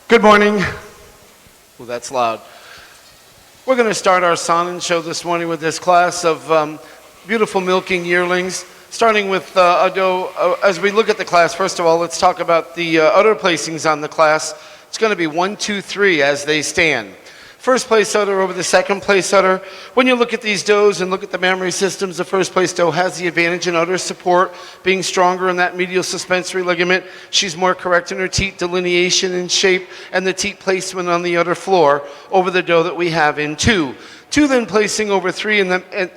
Good morning. Well, that's loud. We're going to start our Saanen show this morning with this class of beautiful milking yearlings. Starting with a doe, as we look at the class, first of all, let's talk about the udder placings on the class. It's going to be 1, 2, 3 as they stand. First place udder over the second place udder. When you look at these does and look at the mammary systems, the first place doe has the advantage in udder support, being stronger in that medial suspensory ligament. She's more correct in her teat delineation and shape and the teat placement on the udder floor over the doe that we have in 2. 2 then placing over 3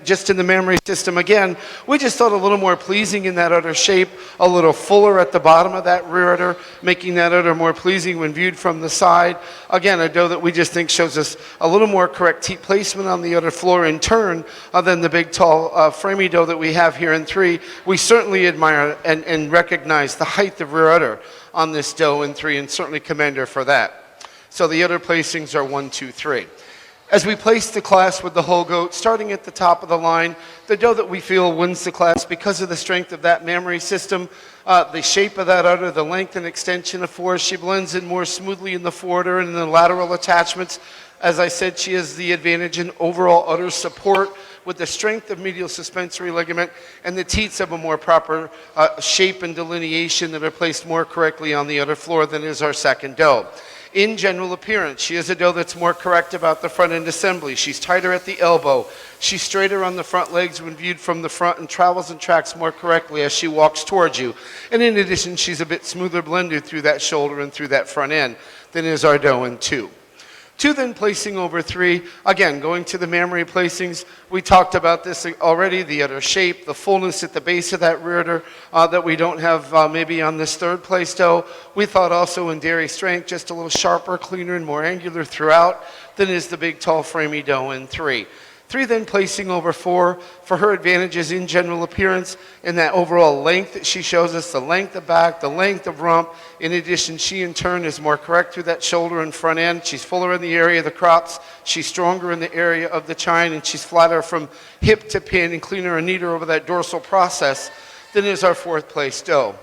just in the mammary system. Again, we just thought a little more pleasing in that udder shape, a little fuller at the bottom of that rear udder, making that udder more pleasing when viewed from the side. Again, a doe that we just think shows us a little more correct teat placement on the udder floor in turn than the big, tall, framey doe that we have here in 3. We certainly admire and recognize the height of rear udder on this doe in 3 and certainly commend her for that. So the udder placings are 1, 2, 3. As we place the class with the whole goat, starting at the top of the line, the doe that we feel wins the class because of the strength of that mammary system, the shape of that udder, the length and extension of force. She blends in more smoothly in the forudder and in the lateral attachments. As I said, she has the advantage in overall udder support with the strength of medial suspensory ligament, and the teats have a more proper shape and delineation that are placed more correctly on the udder floor than is our second doe. In general appearance, she is a doe that's more correct about the front end assembly. She's tighter at the elbow. She's straighter on the front legs when viewed from the front and travels and tracks more correctly as she walks towards you. And in addition, she's a bit smoother blended through that shoulder and through that front end than is our doe in 2. 2 then placing over 3, again, going to the mammary placings. We talked about this already, the udder shape, the fullness at the base of that rear udder that we don't have maybe on this third place doe. We thought also in dairy strength, just a little sharper, cleaner, and more angular throughout than is the big, tall, framey doe in 3. 3 then placing over 4 for her advantages in general appearance and that overall length that she shows us, the length of back, the length of rump. In addition, she in turn is more correct through that shoulder and front end. She's fuller in the area of the crops. She's stronger in the area of the chine, and she's flatter from hip to pin and cleaner and neater over that dorsal process than is our fourth place doe.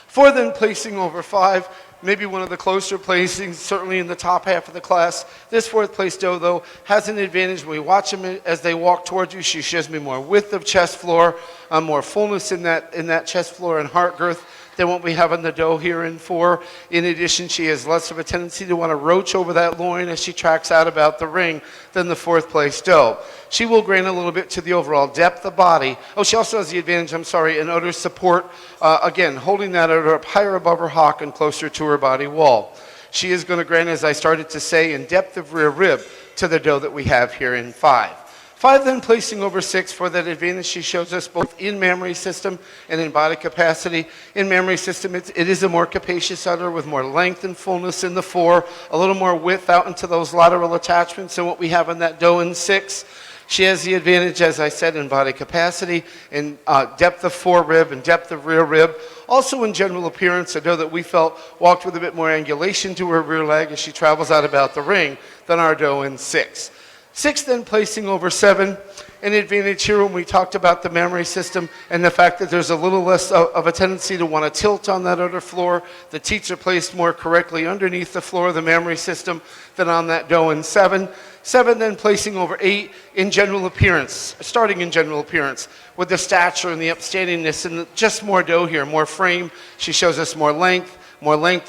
4 then placing over 5. Maybe one of the closer placings, certainly in the top half of the class. This fourth place doe, though, has an advantage. When we watch them as they walk towards you, she shows me more width of chest floor, more fullness in that chest floor and heart girth than what we have on the doe here in 4. In addition, she has less of a tendency to want to roach over that loin as she tracks out about the ring than the fourth place doe. She will gain a little bit to the overall depth of body. Oh, she also has the advantage, in udder support. Again, holding that udder up higher above her hock and closer to her body wall. She is going to gain, as I started to say, in depth of rear rib to the doe that we have here in 5. 5 then placing over 6 for that advantage she shows us both in mammary system and in body capacity. In mammary system, it is a more capacious udder with more length and fullness in the fore, a little more width out into those lateral attachments than what we have on that doe in 6. She has the advantage, as I said, in body capacity, in depth of fore rib and depth of rear rib. Also in general appearance, a doe that we felt walked with a bit more angulation to her rear leg as she travels out about the ring than our doe in 6. 6 then placing over 7, an advantage here when we talked about the mammary system and the fact that there's a little less of a tendency to want to tilt on that udder floor. The teats are placed more correctly underneath the floor of the mammary system than on that doe in 7. 7 then placing over 8 in general appearance, starting in general appearance with the stature and the upstandingness and just more doe here, more frame. She shows us more length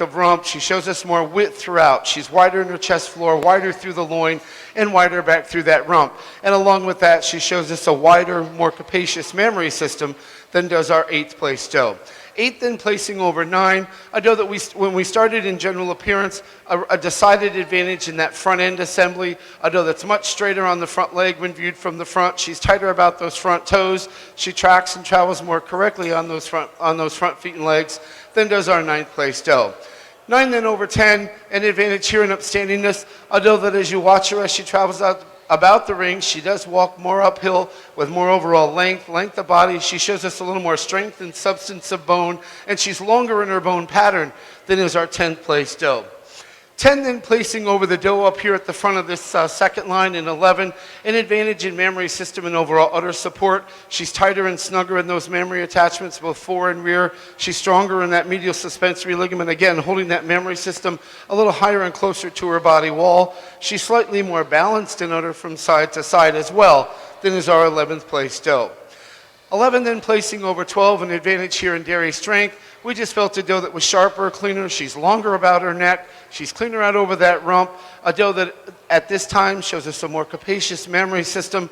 of rump. She shows us more width throughout. She's wider in her chest floor, wider through the loin, and wider back through that rump. And along with that, she shows us a wider, more capacious mammary system than does our 8th place doe. 8 then placing over 9, a doe that when we started in general appearance, a decided advantage in that front end assembly, a doe that's much straighter on the front leg when viewed from the front. She's tighter about those front toes. She tracks and travels more correctly on those front feet and legs than does our 9th place doe. 9 then over 10, an advantage here in upstandingness, a doe that as you watch her as she travels out about the ring, she does walk more uphill with more overall length of body. She shows us a little more strength and substance of bone, and she's longer in her bone pattern than is our 10th place doe. 10 then placing over the doe up here at the front of this second line in 11, an advantage in mammary system and overall udder support. She's tighter and snugger in those mammary attachments, both fore and rear. She's stronger in that medial suspensory ligament, again, holding that mammary system a little higher and closer to her body wall. She's slightly more balanced in udder from side to side as well than is our 11th place doe. 11 then placing over 12, an advantage here in dairy strength. We just felt a doe that was sharper, cleaner. She's longer about her neck. She's cleaner out over that rump. A doe that at this time shows us a more capacious mammary system,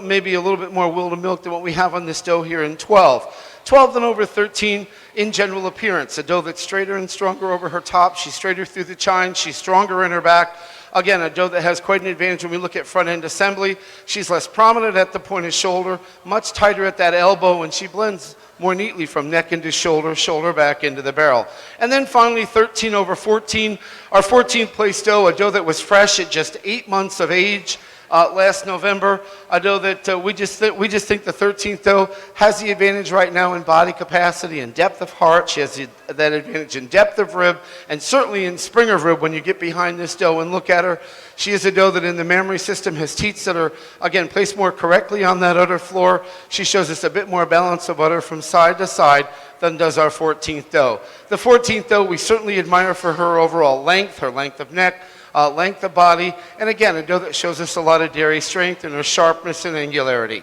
maybe a little bit more will to milk than what we have on this doe here in 12. 12 then over 13 in general appearance. A doe that's straighter and stronger over her top. She's straighter through the chine. She's stronger in her back. Again, a doe that has quite an advantage when we look at front end assembly. She's less prominent at the point of shoulder, much tighter at that elbow, and she blends more neatly from neck into shoulder, shoulder back into the barrel. And then finally 13 over 14, our 14th place doe, a doe that was fresh at just 8 months of age last November. A doe that we just think the 13th doe has the advantage right now in body capacity and depth of heart. She has that advantage in depth of rib and certainly in spring of rib when you get behind this doe and look at her. She is a doe that in the mammary system has teats that are, again, placed more correctly on that udder floor. She shows us a bit more balance of udder from side to side than does our 14th doe. The 14th doe we certainly admire for her overall length, her length of neck, length of body, and again, a doe that shows us a lot of dairy strength and her sharpness and angularity.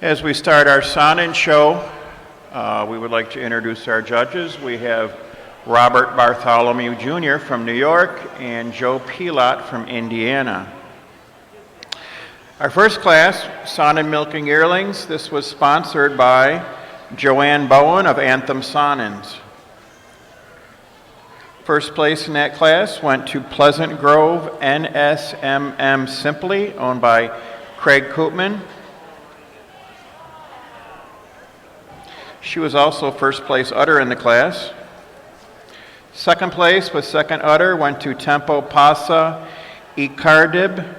As we start our Saanen show, we would like to introduce our judges. We have Robert Bartholomew Jr. from New York and Joe Pilot from Indiana. Our first class, Saanen Milking Yearlings, this was sponsored by Joanne Bowen of Anthem Saanens. First place in that class went to Pleasant Grove NSMM Simply, owned by Craig Koopman. She was also first place udder in the class. Second place with second udder went to Tempo Pasa Icardib,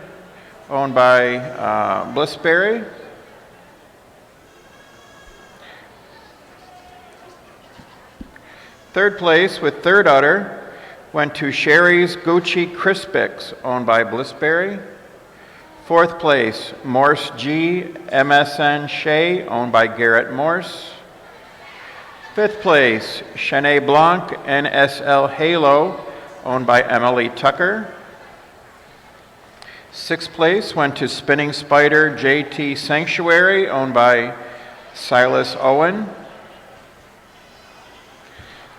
owned by Blissberry. Third place with third udder went to Sherry's Gucci Crispix, owned by Blissberry. Fourth place, Morse G MSN Shea, owned by Garrett Morse. Fifth place, Chenet Blanc NSL Halo, owned by Emily Tucker. Sixth place went to Spinning Spider JT Sanctuary, owned by Silas Owen.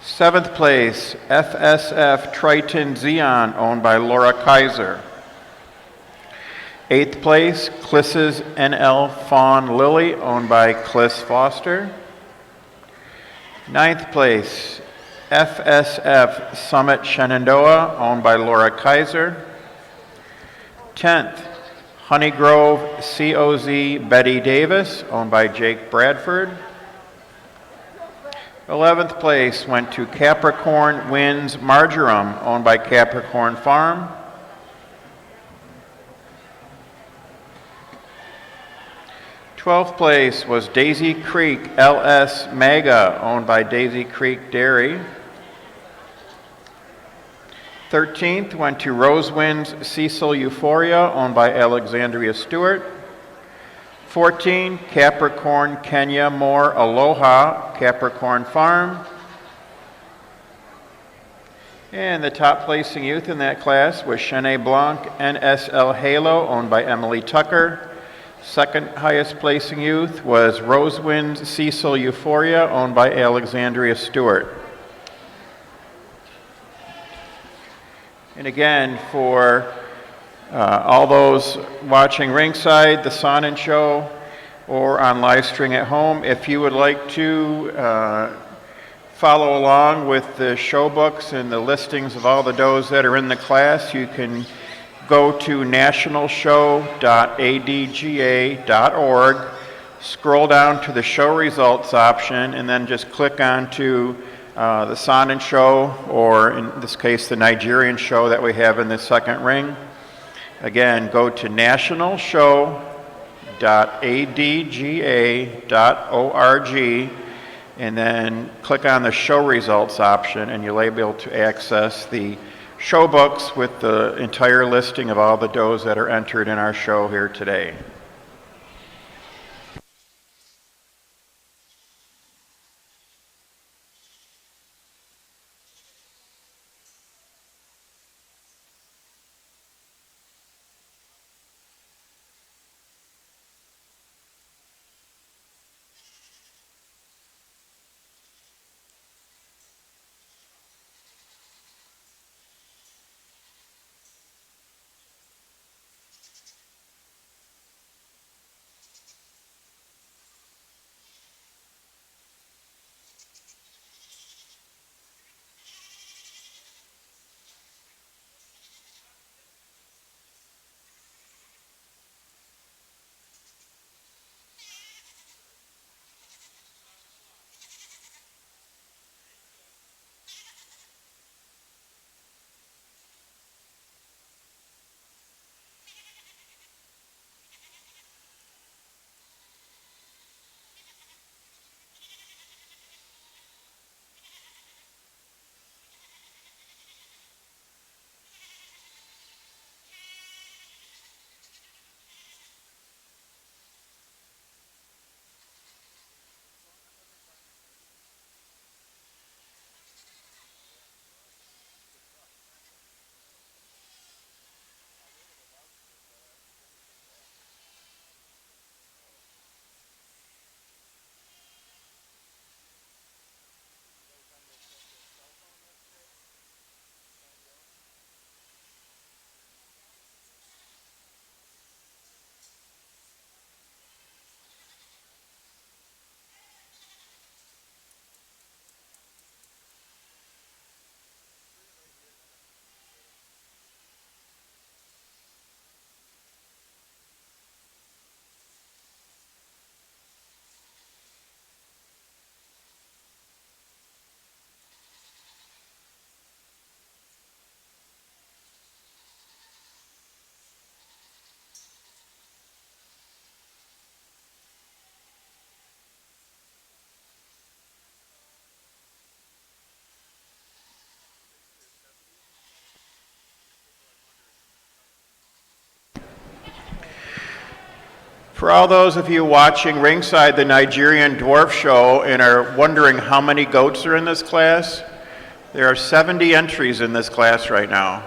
Seventh place, FSF Triton Xeon, owned by Laura Kaiser. Eighth place, Kliss's NL Fawn Lily, owned by Kliss Foster. Ninth place, FSF Summit Shenandoah, owned by Laura Kaiser. 10th, Honey Grove COZ Betty Davis, owned by Jake Bradford. 11th place went to Capricorn Winds Marjoram, owned by Capricorn Farm. 12th place was Daisy Creek LS Mega, owned by Daisy Creek Dairy. 13th went to Rosewinds Cecil Euphoria, owned by Alexandria Stewart. 14, Capricorn Kenya Moore Aloha, Capricorn Farm. And the top placing youth in that class was Chenet Blanc NSL Halo, owned by Emily Tucker. Second highest placing youth was Rosewinds Cecil Euphoria, owned by Alexandria Stewart. And again, for all those watching ringside, the Saanen Show, or on live stream at home, if you would like to follow along with the show books and the listings of all the does that are in the class, you can go to nationalshow.adga.org, scroll down to the show results option, and then just click on to the Saanen Show, or in this case, the Nigerian show that we have in the second ring. Again, go to nationalshow.adga.org, and then click on the show results option, and you'll be able to access the show books with the entire listing of all the does that are entered in our show here today. For all those of you watching ringside the Nigerian Dwarf Show and are wondering how many goats are in this class, there are 70 entries in this class right now.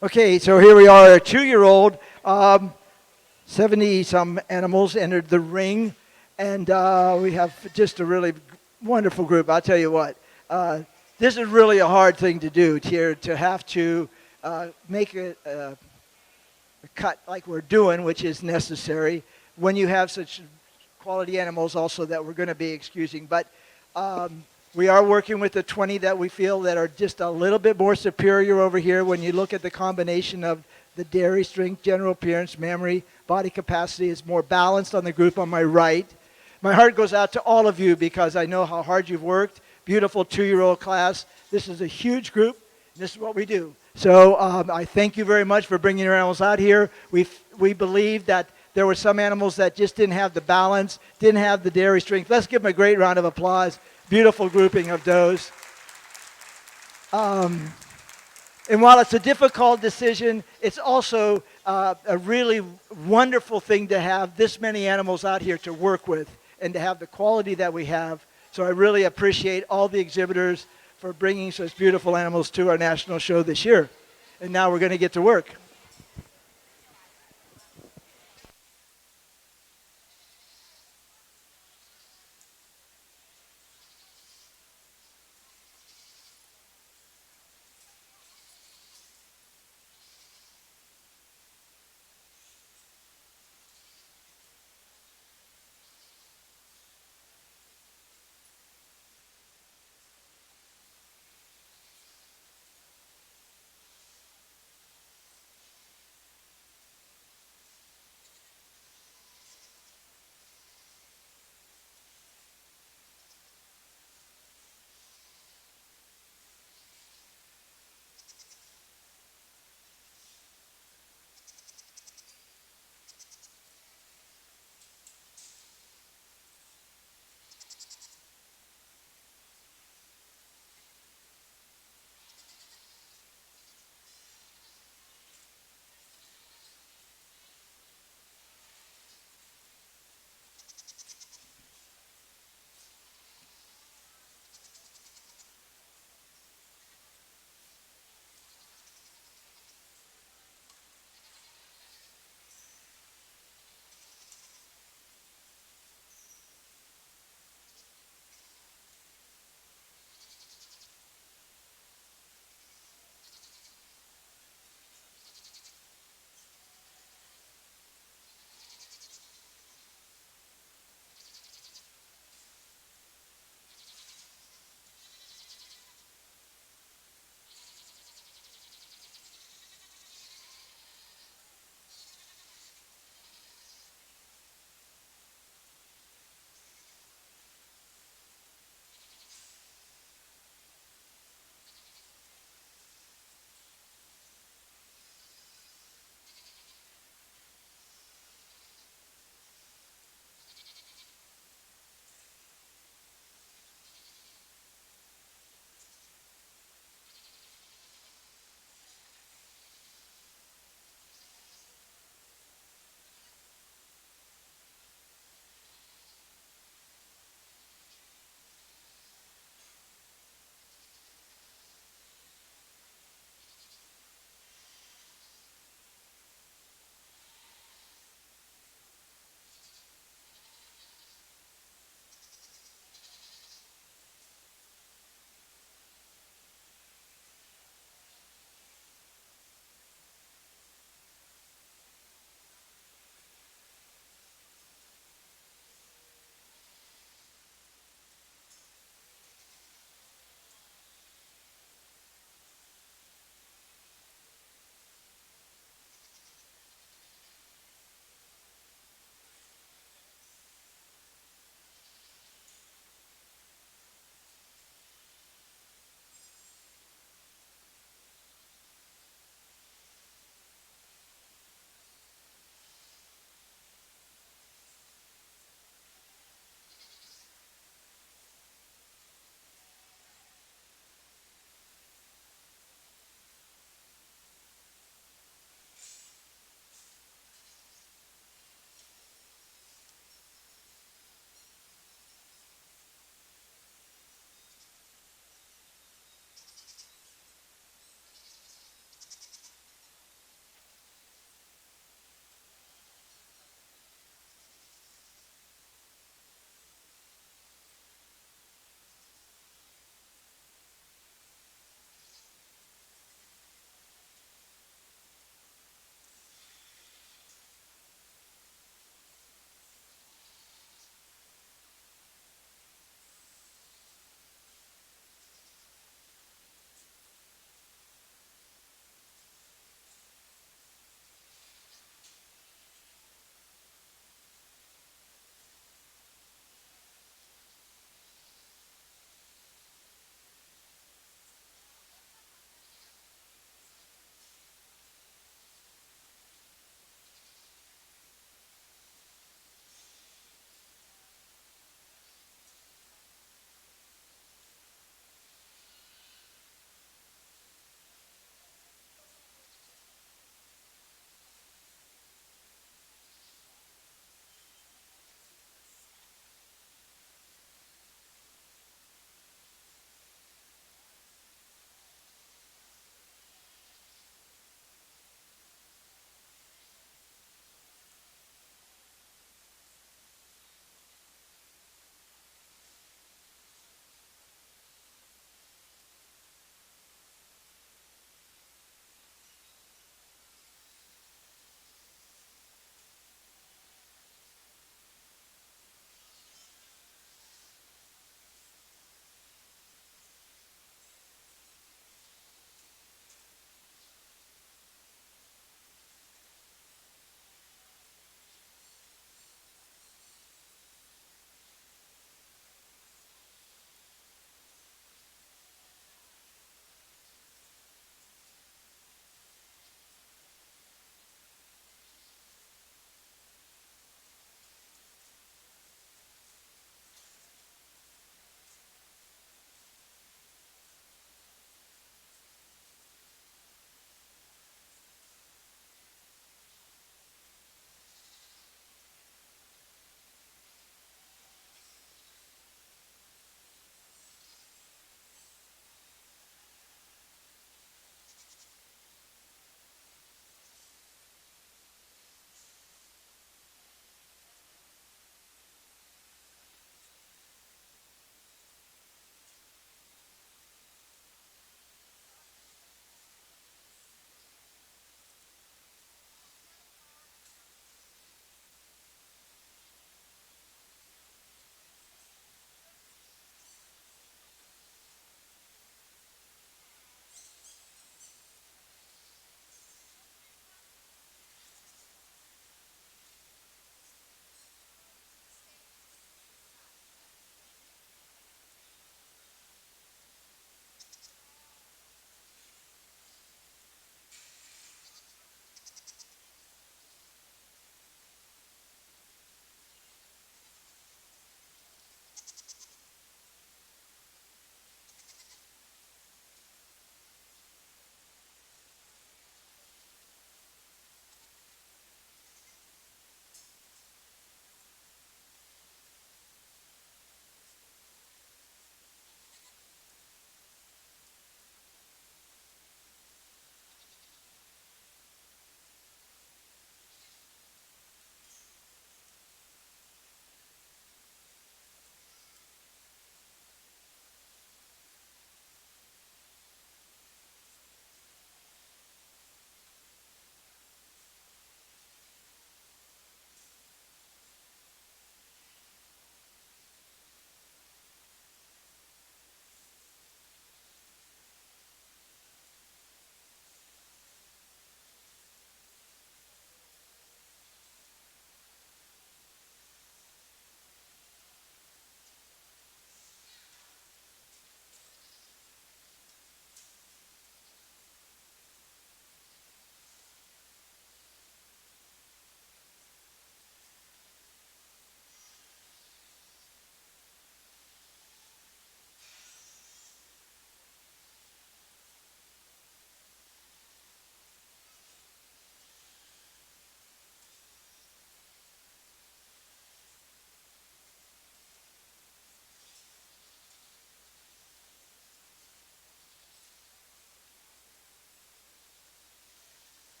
Okay, so here we are, a 2-year-old. 70-some animals entered the ring, and we have just a really wonderful group. I'll tell you what, this is really a hard thing to do, to have to make a cut like we're doing, which is necessary, when you have such quality animals also that we're going to be excusing. But we are working with the 20 that we feel that are just a little bit more superior over here when you look at the combination of the dairy strength, general appearance, memory, body capacity is more balanced on the group on my right. My heart goes out to all of you because I know how hard you've worked. Beautiful 2-year-old class. This is a huge group. This is what we do. So I thank you very much for bringing your animals out here. We believe that there were some animals that just didn't have the balance, didn't have the dairy strength. Let's give them a great round of applause. Beautiful grouping of does. And while it's a difficult decision, it's also a really wonderful thing to have this many animals out here to work with and to have the quality that we have. So I really appreciate all the exhibitors for bringing such beautiful animals to our national show this year. And now we're going to get to work.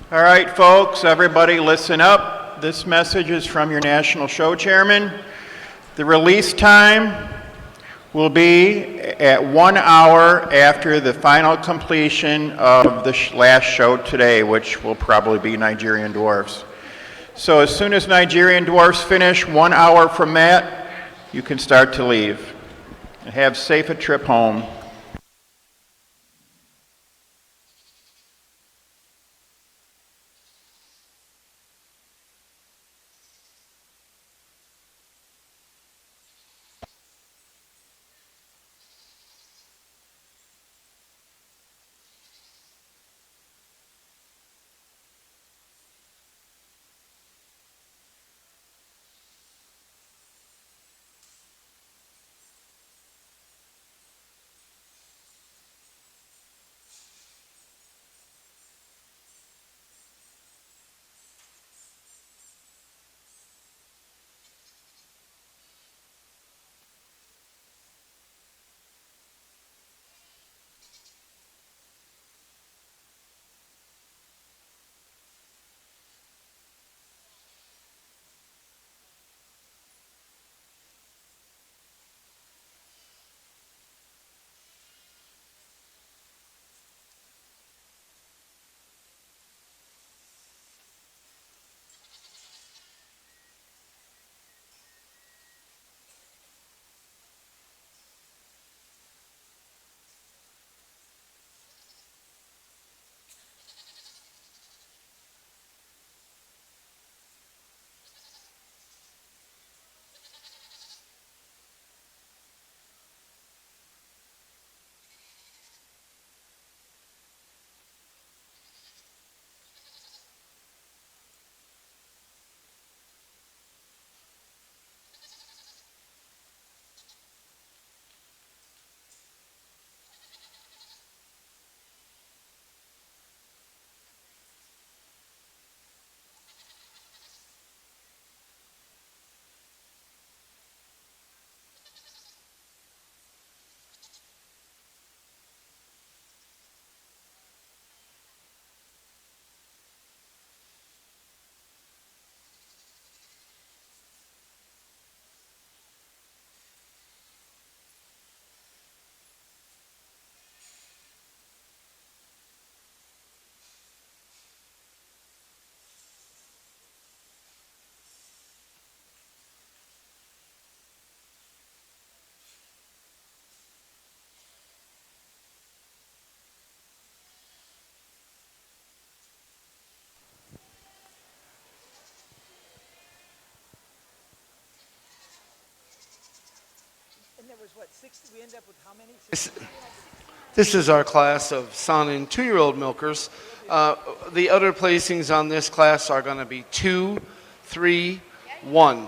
All right, folks, everybody listen up. This message is from your National Show Chairman. The release time will be at 1 hour after the final completion of the last show today, which will probably be Nigerian Dwarfs. So as soon as Nigerian Dwarfs finish, 1 hour from that, you can start to leave. And have safe a trip home. And there was what, 60? We end up with how many? This is our class of Saanen 2-year-old milkers. The other placings on this class are going to be 2, 3, 1.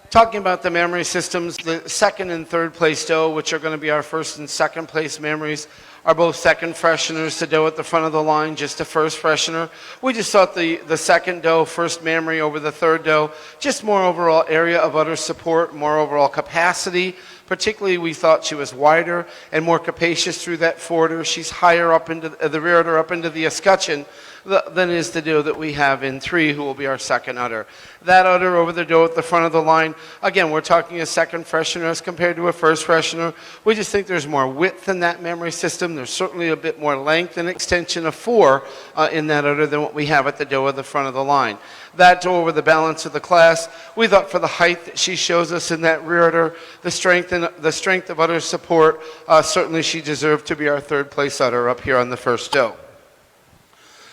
Talking about the memory systems, the second and third place dough, which are going to be our first and second place memories, are both second fresheners. The dough at the front of the line, just a first freshener. We just thought the second dough, first memory over the third dough, just more overall area of udder support, more overall capacity. Particularly, we thought she was wider and more capacious through that forwarder. She's higher up into the rear udder, up into the escutcheon, than is the dough that we have in 3, who will be our second udder. That udder over the dough at the front of the line, again, we're talking a second freshener as compared to a first freshener. We just think there's more width in that memory system. There's certainly a bit more length and extension of 4 in that udder than what we have at the dough at the front of the line. That dough over the balance of the class, we thought for the height that she shows us in that rear udder, the strength of udder support, certainly she deserved to be our third place udder up here on the first dough.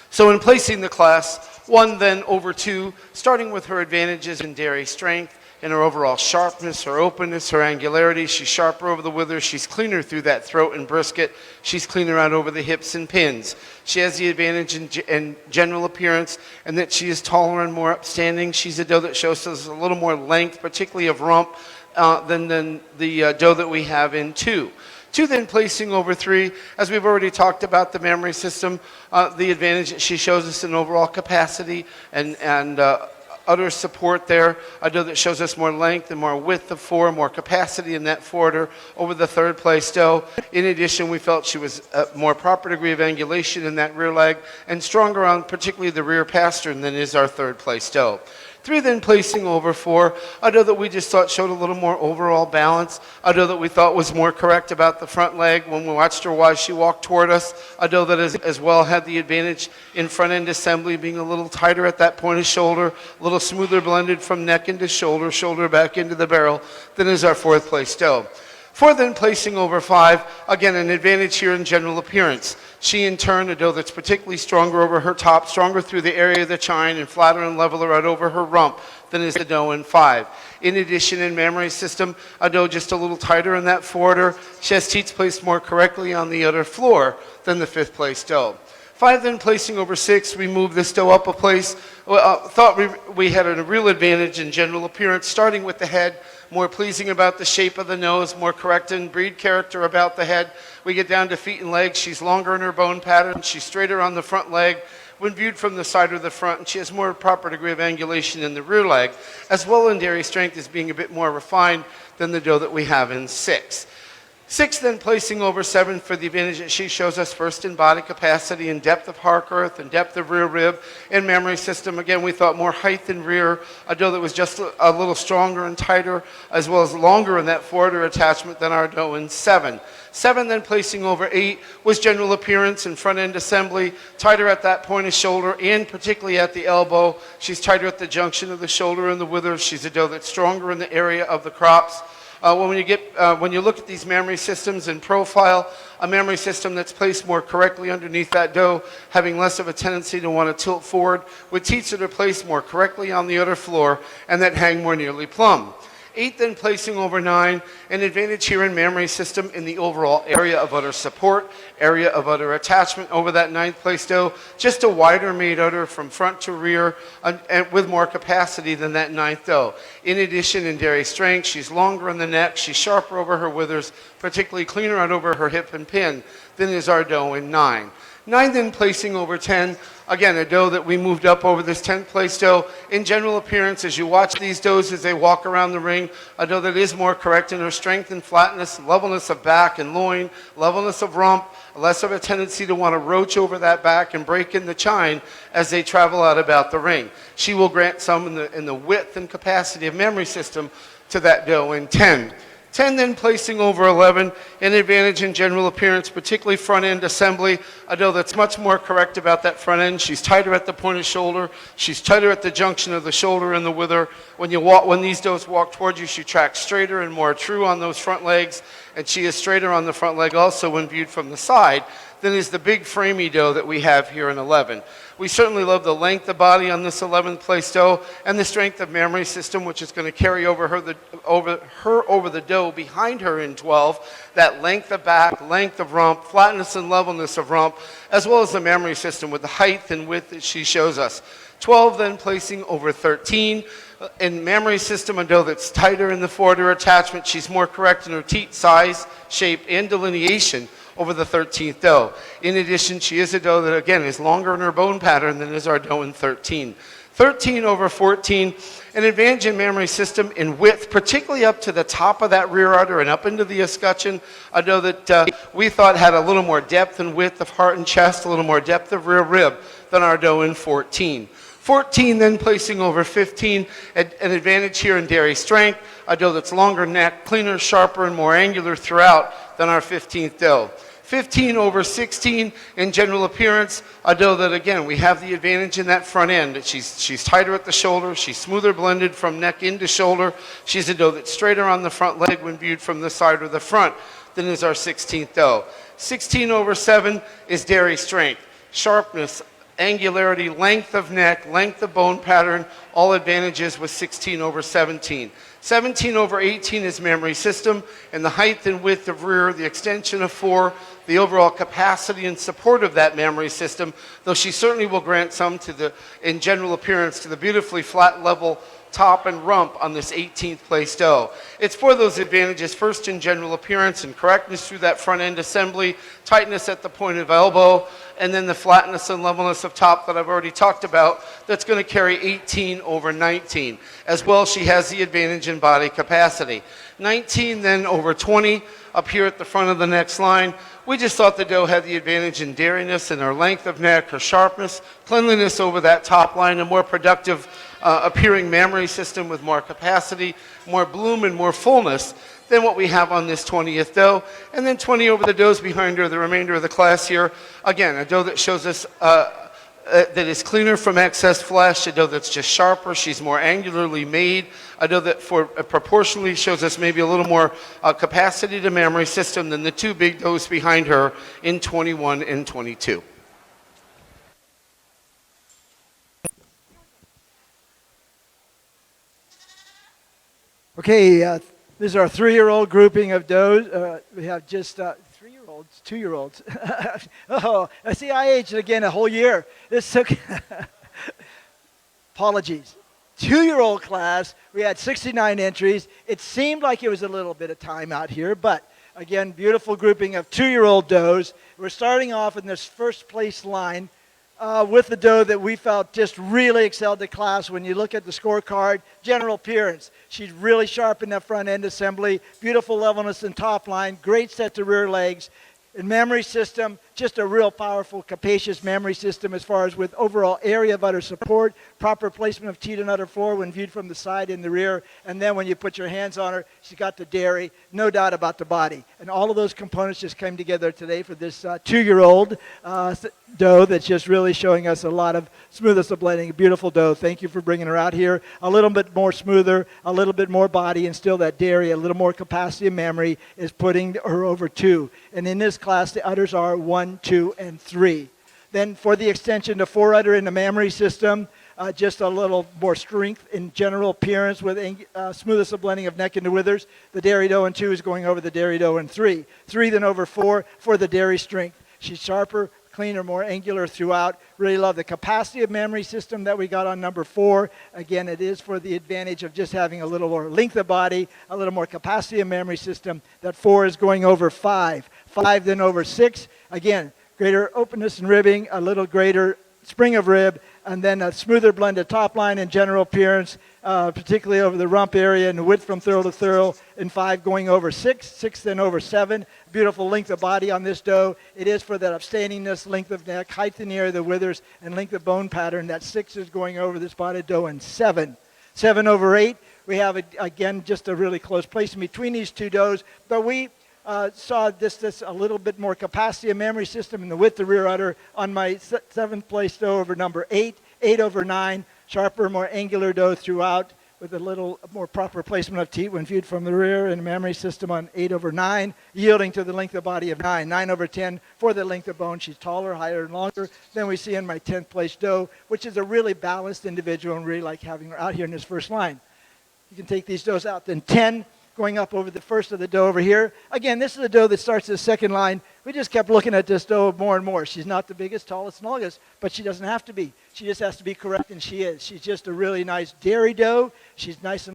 So in placing the class, 1 then over 2, starting with her advantages in dairy strength, in her overall sharpness, her openness, her angularity. She's sharper over the withers. She's cleaner through that throat and brisket. She's cleaner out over the hips and pins. She has the advantage in general appearance and that she is taller and more upstanding. She's a dough that shows us a little more length, particularly of rump, than the dough that we have in 2. 2 then placing over 3, as we've already talked about the memory system, the advantage that she shows us in overall capacity and udder support there, a doe that shows us more length and more width of fore, more capacity in that forwarder over the third place doe. In addition, we felt she was a more proper degree of angulation in that rear leg and stronger on particularly the rear pastern than is our third place doe. 3 then placing over 4, a doe that we just thought showed a little more overall balance, a doe that we thought was more correct about the front leg when we watched her while she walked toward us, a doe that as well had the advantage in front end assembly, being a little tighter at that point of shoulder, a little smoother blended from neck into shoulder, shoulder back into the barrel, than is our fourth place doe. 4 then placing over 5, again an advantage here in general appearance. She in turn, a doe that's particularly stronger over her top, stronger through the area of the chine and flatter and leveler right over her rump than is the doe in 5. In addition, in mammary system, a doe just a little tighter in that forwarder. She has teats placed more correctly on the udder floor than the 5th place doe. 5 then placing over 6, we moved this doe up a place. Thought we had a real advantage in general appearance, starting with the head, more pleasing about the shape of the nose, more correct in breed character about the head. We get down to feet and legs. She's longer in her bone pattern. She's straighter on the front leg when viewed from the side or the front, and she has more proper degree of angulation in the rear leg, as well in dairy strength as being a bit more refined than the doe that we have in 6. 6 then placing over 7 for the advantage that she shows us first in body capacity and depth of heart girth and depth of rear rib. In mammary system, again, we thought more height in rear, a doe that was just a little stronger and tighter, as well as longer in that forwarder attachment than our doe in 7. 7 then placing over 8 was general appearance and front end assembly, tighter at that point of shoulder and particularly at the elbow. She's tighter at the junction of the shoulder and the wither. She's a doe that's stronger in the area of the crops. When you look at these mammary systems in profile, a mammary system that's placed more correctly underneath that doe, having less of a tendency to want to tilt forward, with teats that are placed more correctly on the udder floor and that hang more nearly plumb. 8 then placing over 9, an advantage here in mammary system in the overall area of udder support, area of udder attachment over that 9th place doe, just a wider made udder from front to rear and with more capacity than that 9th doe. In addition, in dairy strength, she's longer in the neck, she's sharper over her withers, particularly cleaner out over her hip and pin than is our doe in 9. 9 then placing over 10, again, a doe that we moved up over this 10th place doe. In general appearance, as you watch these does as they walk around the ring, a doe that is more correct in her strength and flatness, levelness of back and loin, levelness of rump, less of a tendency to want to roach over that back and break in the chine as they travel out about the ring. She will grant some in the width and capacity of mammary system to that doe in 10. 10 then placing over 11, an advantage in general appearance, particularly front end assembly, a doe that's much more correct about that front end. She's tighter at the point of shoulder. She's tighter at the junction of the shoulder and the wither. When these does walk towards you, she tracks straighter and more true on those front legs, and she is straighter on the front leg also when viewed from the side than is the big framey doe that we have here in 11. We certainly love the length of body on this 11th place doe and the strength of mammary system, which is going to carry over the doe behind her in 12. That length of back, length of rump, flatness and levelness of rump, as well as the mammary system with the height and width that she shows us. 12 then placing over 13. In mammary system, a doe that's tighter in the forwarder attachment. She's more correct in her teat size, shape, and delineation over the 13th doe. In addition, she is a doe that, again, is longer in her bone pattern than is our doe in 13. 13 over 14, an advantage in mammary system in width, particularly up to the top of that rear udder and up into the escutcheon, a doe that we thought had a little more depth and width of heart and chest, a little more depth of rear rib than our doe in 14. 14 then placing over 15, an advantage here in dairy strength, a doe that's longer neck, cleaner, sharper, and more angular throughout than our 15th doe. 15 over 16 in general appearance, a doe that, again, we have the advantage in that front end. She's tighter at the shoulder, she's smoother blended from neck into shoulder. She's a doe that's straighter on the front leg when viewed from the side or the front than is our 16th doe. 16 over 7 is dairy strength, sharpness, angularity, length of neck, length of bone pattern, all advantages with 16 over 17. 17 over 18 is mammary system, and the height and width of rear, the extension of fore, the overall capacity and support of that mammary system, though she certainly will grant some in general appearance to the beautifully flat, level top, and rump on this 18th place doe. It's for those advantages, first in general appearance and correctness through that front end assembly, tightness at the point of elbow, and then the flatness and levelness of top that I've already talked about, that's going to carry 18 over 19. As well, she has the advantage in body capacity. 19 then over 20 up here at the front of the next line. We just thought the doe had the advantage in dairiness and her length of neck, her sharpness, cleanliness over that top line, a more productive appearing mammary system with more capacity, more bloom and more fullness than what we have on this 20th doe. And then 20 over the does behind her, the remainder of the class here. Again, a doe that shows us that is cleaner from excess flesh, a doe that's just sharper, she's more angularly made, a doe that proportionally shows us maybe a little more capacity to mammary system than the two big does behind her in 21 and 22. Okay, this is our 3-year-old grouping of does. We have just 3-year-olds, 2-year-olds. Oh, I see I aged again a whole year. This took, apologies. 2-year-old class, we had 69 entries. It seemed like it was a little bit of time out here, but again, beautiful grouping of 2-year-old does. We're starting off in this first place line with the doe that we felt just really excelled the class. When you look at the scorecard, general appearance, she's really sharp in that front end assembly, beautiful levelness and top line, great set to rear legs. In mammary system, just a real powerful, capacious mammary system as far as with overall area of udder support, proper placement of teat and udder floor when viewed from the side in the rear, and then when you put your hands on her, she's got the dairy, no doubt about the body. And all of those components just came together today for this 2-year-old doe that's just really showing us a lot of smoothness of blending. A beautiful doe. Thank you for bringing her out here. A little bit more smoother, a little bit more body, and still that dairy, a little more capacity of mammary is putting her over 2. And in this class, the udders are 1, 2, and 3. Then for the extension to 4 udder in the mammary system, just a little more strength in general appearance with smoothest of blending of neck into withers. The dairy doe in 2 is going over the dairy doe in 3. 3 then over 4 for the dairy strength. She's sharper, cleaner, more angular throughout. Really love the capacity of mammary system that we got on number 4. Again, it is for the advantage of just having a little more length of body, a little more capacity of mammary system. That 4 is going over 5. 5 then over 6. Again, greater openness and ribbing, a little greater spring of rib, and then a smoother blended top line and general appearance, particularly over the rump area and the width from thurl to thurl. And 5 going over 6, 6 then over 7. Beautiful length of body on this doe. It is for that upstandingness, length of neck, height in the area of the withers, and length of bone pattern. That 6 is going over this spotted doe in 7. 7 over 8. We have, again, just a really close place in between these two does, but we saw this a little bit more capacity of mammary system in the width of rear udder on my 7th place doe over number 8, 8 over 9, sharper, more angular doe throughout with a little more proper placement of teat when viewed from the rear and mammary system on 8 over 9, yielding to the length of body of 9, 9 over 10 for the length of bone. She's taller, higher, and longer than we see in my 10th place doe, which is a really balanced individual and really like having her out here in this first line. You can take these does out. Then 10 going up over the first of the doe over here. Again, this is a doe that starts the second line. We just kept looking at this doe more and more. She's not the biggest, tallest, and longest, but she doesn't have to be. She just has to be correct, and she is. She's just a really nice dairy doe. She's nice and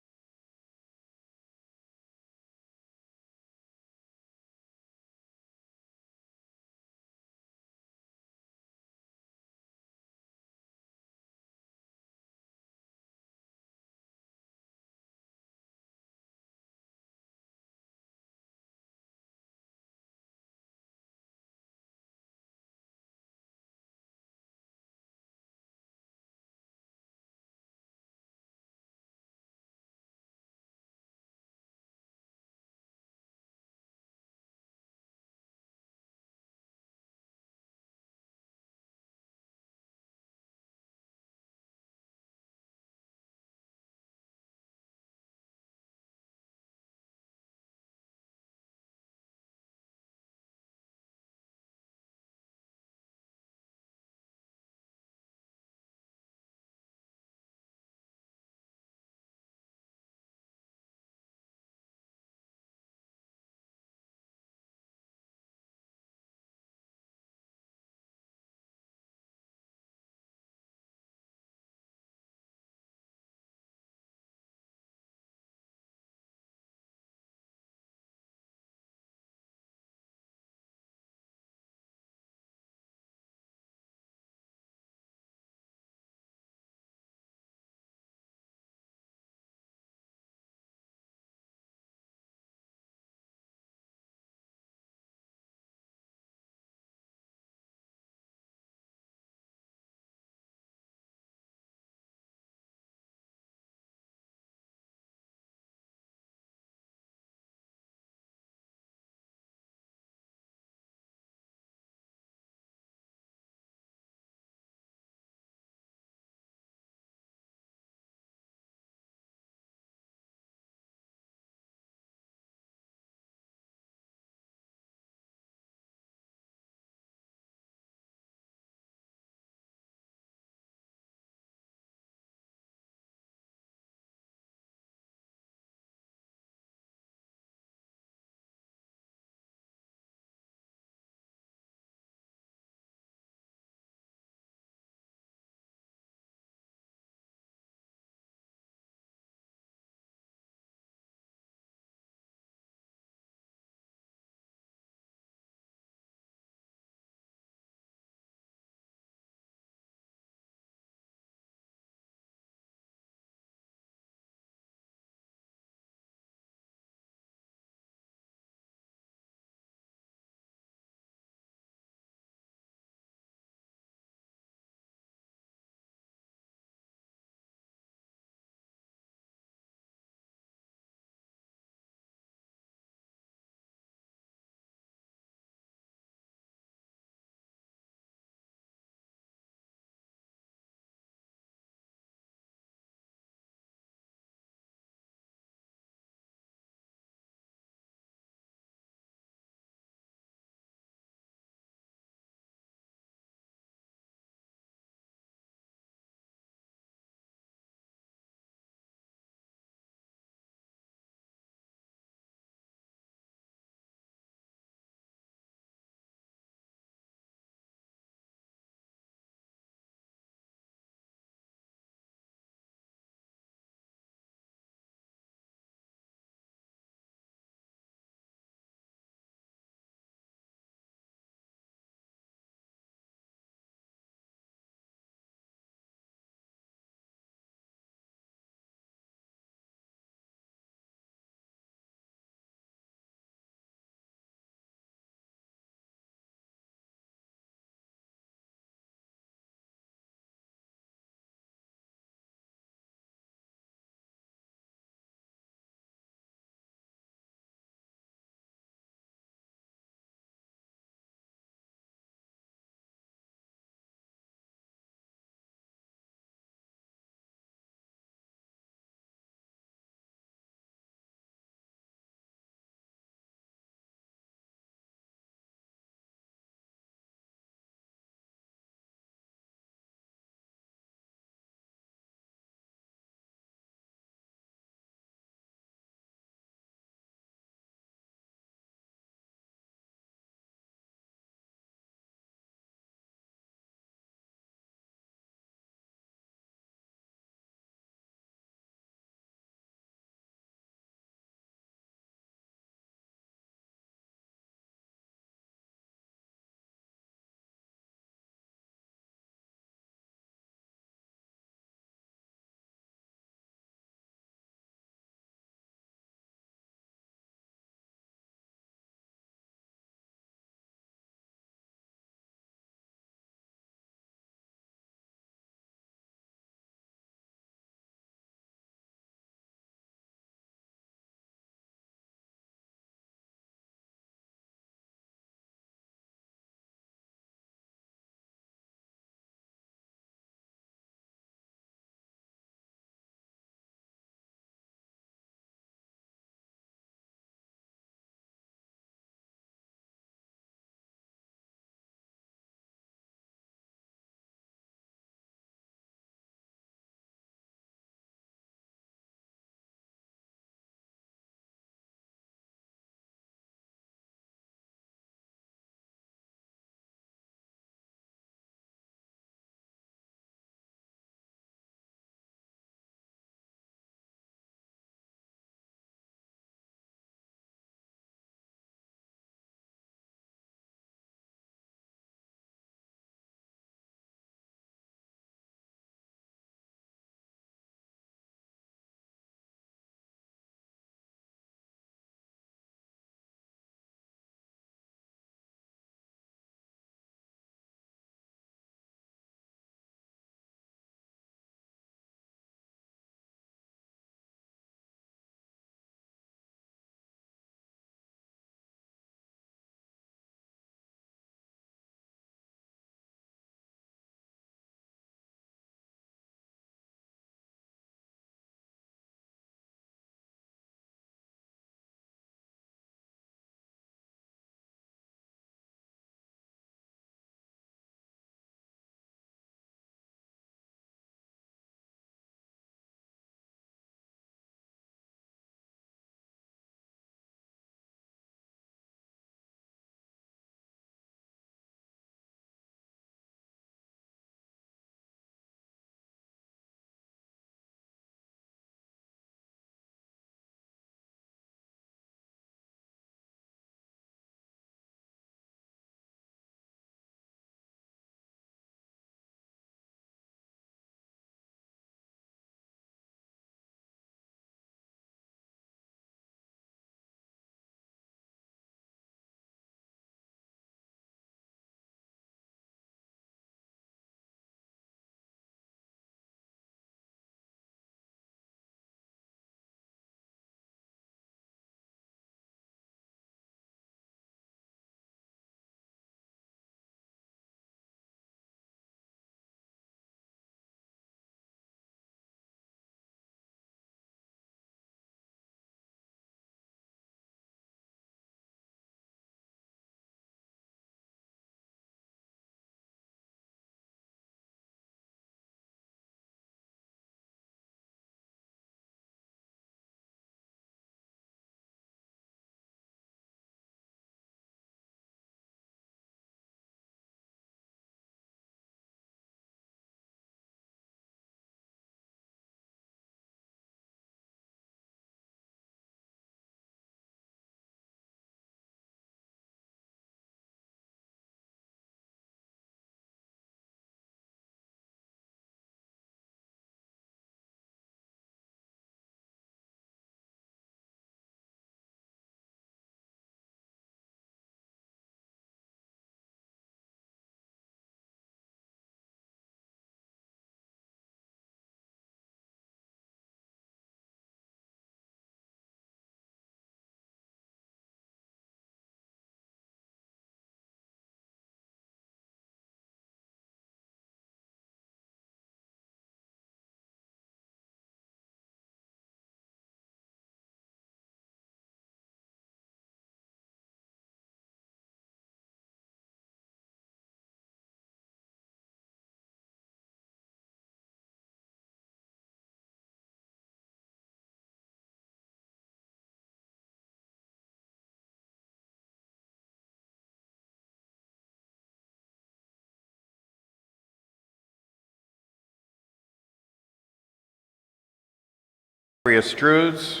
Estrudes.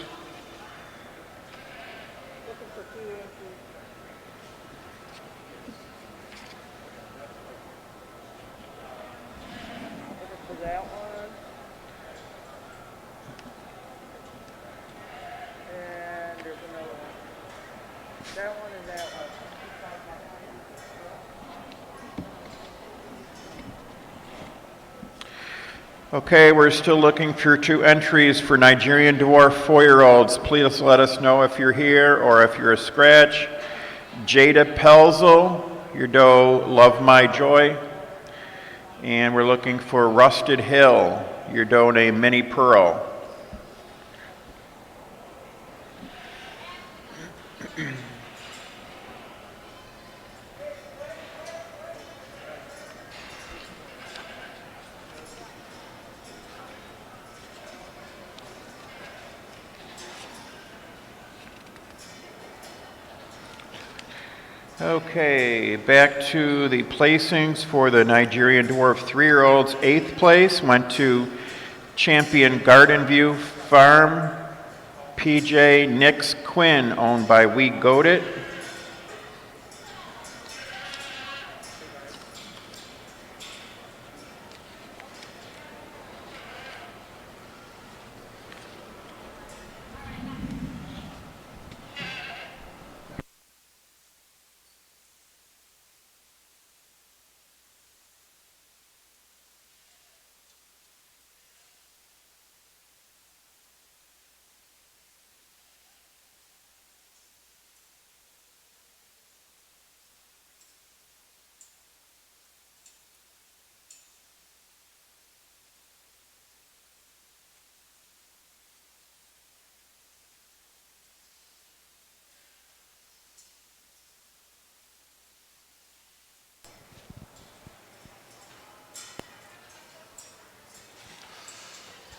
That one. And there's another one. That one and that one. Okay, we're still looking for 2 entries for Nigerian Dwarf 4-year-olds. Please let us know if you're here or if you're a scratch. Jada Pelzel, your doe, Love My Joy. And we're looking for Rusted Hill, your doe named Minnie Pearl. Okay, back to the placings for the Nigerian Dwarf 3-year-olds. 8th place went to Champion Garden View Farm, PJ Nix Quinn, owned by We Goat It.